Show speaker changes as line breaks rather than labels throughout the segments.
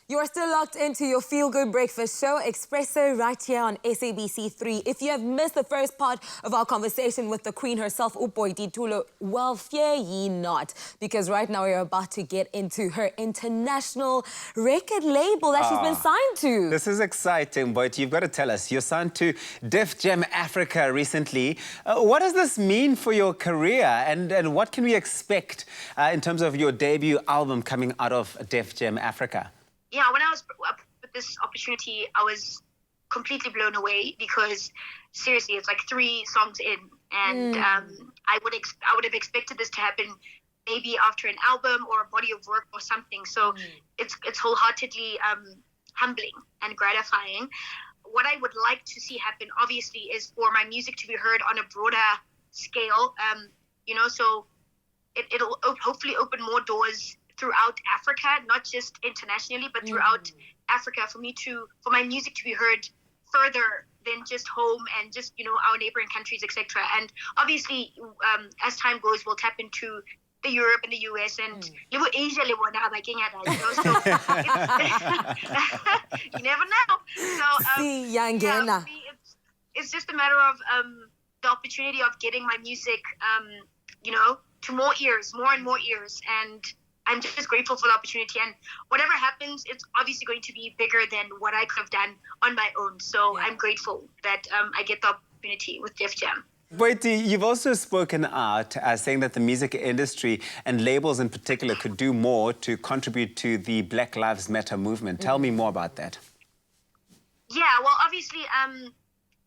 You're still locked into your feel-good breakfast show, Expresso, right here on SABC3. If you have missed the first part of our conversation with the queen herself, Boity Thulo, well, fear ye not, because right now we're about to get into her international record label that she's been signed to.
This is exciting, Boity. You've got to tell us. You're signed to Def Jam Africa recently. What does this mean for your career, and what can we expect in terms of your debut album coming out of Def Jam Africa?
Yeah, when I was up with this opportunity, I was completely blown away because seriously, it's like 3 songs in, and I would have expected this to happen maybe after an album or a body of work or something. So it's wholeheartedly humbling and gratifying. What I would like to see happen, obviously, is for my music to be heard on a broader scale. So it'll hopefully open more doors throughout Africa, not just internationally, but throughout Africa, for my music to be heard further than just home and just, our neighboring countries, etc. And obviously, as time goes, we'll tap into the Europe and the US and Asia, so you never know. So it's just a matter of the opportunity of getting my music, to more and more ears, and I'm just grateful for the opportunity, and whatever happens, it's obviously going to be bigger than what I could have done on my own. So I'm grateful that I get the opportunity with Def Jam.
Boity, you've also spoken out saying that the music industry and labels in particular could do more to contribute to the Black Lives Matter movement. Tell me more about that.
Yeah, well, obviously,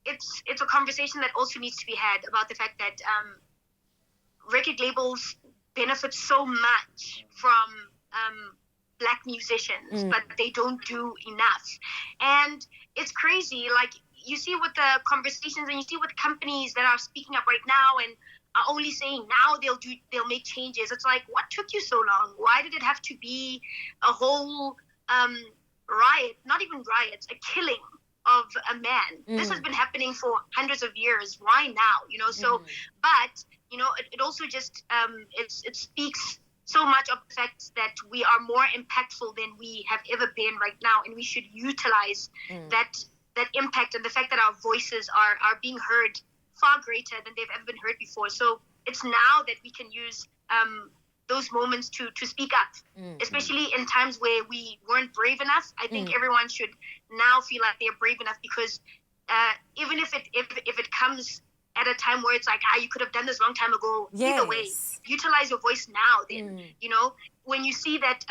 it's a conversation that also needs to be had about the fact that record labels benefit so much from Black musicians, but they don't do enough. And it's crazy, like you see with the conversations and you see with companies that are speaking up right now and are only saying now they'll make changes. It's like, what took you so long? Why did it have to be a whole riot, not even riots, a killing of a man? This has been happening for hundreds of years. Why now? But it also just it speaks so much of the fact that we are more impactful than we have ever been right now, and we should utilize that impact and the fact that our voices are being heard far greater than they've ever been heard before. So it's now that we can use those moments to speak up, especially in times where we weren't brave enough. I think everyone should now feel like they're brave enough, because even if it comes at a time where it's like, you could have done this a long time ago. Either way, utilize your voice now then. When you see that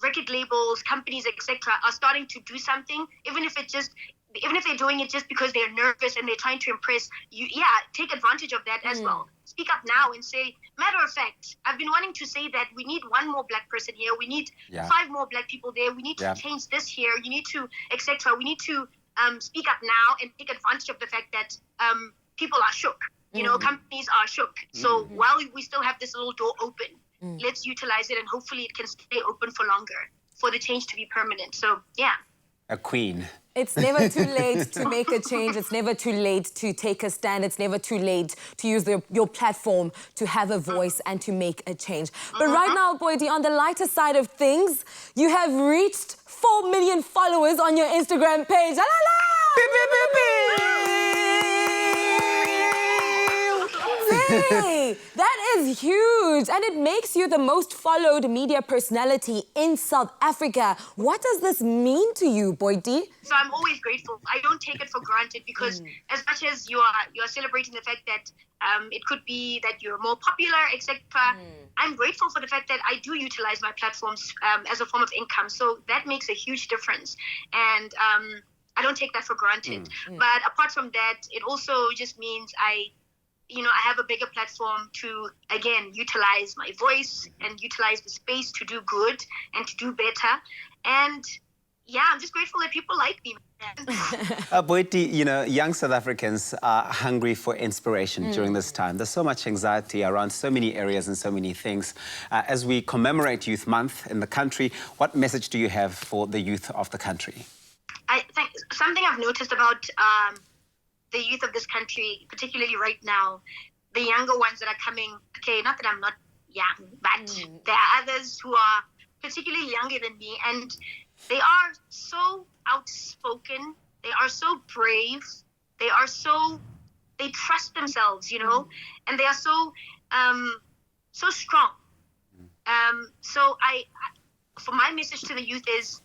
record labels, companies, etc. are starting to do something, even if they're doing it just because they're nervous and they're trying to impress you, take advantage of that as well. Speak up now and say, matter of fact, I've been wanting to say that we need 1 more Black person here, we need 5 more Black people there, we need to change this here, you need to, etc. We need to speak up now and take advantage of the fact that people are shook. Companies are shook. So while we still have this little door open, let's utilize it, and hopefully it can stay open for longer for the change to be permanent. So, yeah.
A queen.
It's never too late to make a change. It's never too late to take a stand. It's never too late to use your platform to have a voice and to make a change. But right now, Boity, on the lighter side of things, you have reached 4 million followers on your Instagram page. La, la, la!
Beep, beep, beep, beep.
Hey, that is huge, and it makes you the most followed media personality in South Africa. What does this mean to you, Boity?
So I'm always grateful. I don't take it for granted, because as much as you are celebrating the fact that it could be that you're more popular, etc., I'm grateful for the fact that I do utilize my platforms as a form of income. So that makes a huge difference, and I don't take that for granted. But apart from that, it also just means I have a bigger platform to, again, utilize my voice and utilize the space to do good and to do better. And I'm just grateful that people like me.
Boity, young South Africans are hungry for inspiration during this time. There's so much anxiety around so many areas and so many things. As we commemorate Youth Month in the country, what message do you have for the youth of the country?
I think something I've noticed about the youth of this country, particularly right now, the younger ones that are coming, not that I'm not young, but there are others who are particularly younger than me, and They are so outspoken. They are so brave. They trust themselves, you know, and they are so strong. So for my message to the youth is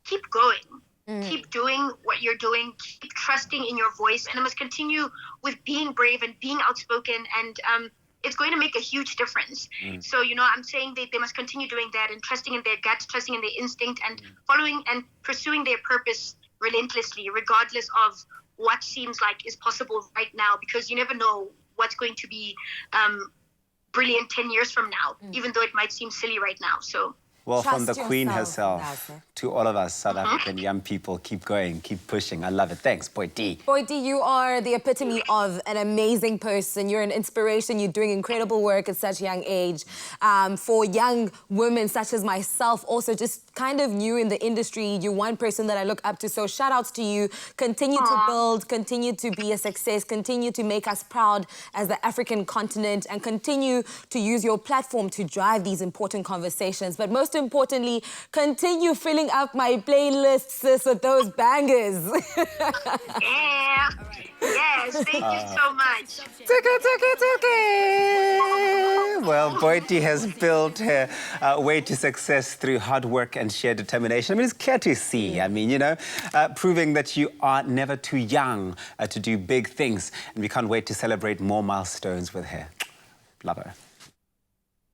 keep going. Keep doing what you're doing. Keep trusting in your voice, and I must continue with being brave and being outspoken, and it's going to make a huge difference. So, you know, I'm saying they must continue doing that and trusting in their guts, trusting in their instinct, and following and pursuing their purpose relentlessly, regardless of what seems like is possible right now, because you never know what's going to be brilliant 10 years from now, even though it might seem silly right now. So.
Well,
Trust
from the Queen
yourself,
herself
Nasa.
to all of us South African young people, keep going, keep pushing. I love it. Thanks, Boity.
Boity, you are the epitome of an amazing person. You're an inspiration. You're doing incredible work at such a young age. For young women such as myself, also just kind of new in the industry, you're one person that I look up to. So shout outs to you. Continue to build, continue to be a success, continue to make us proud as the African continent, and continue to use your platform to drive these important conversations. But most importantly, continue filling up my playlist, sis, with those bangers.
Yeah. Yes, thank you so much.
Well, Boity has built her way to success through hard work and sheer determination. I mean, it's clear to see. I mean, you know, proving that you are never too young to do big things. And we can't wait to celebrate more milestones with her. Love her.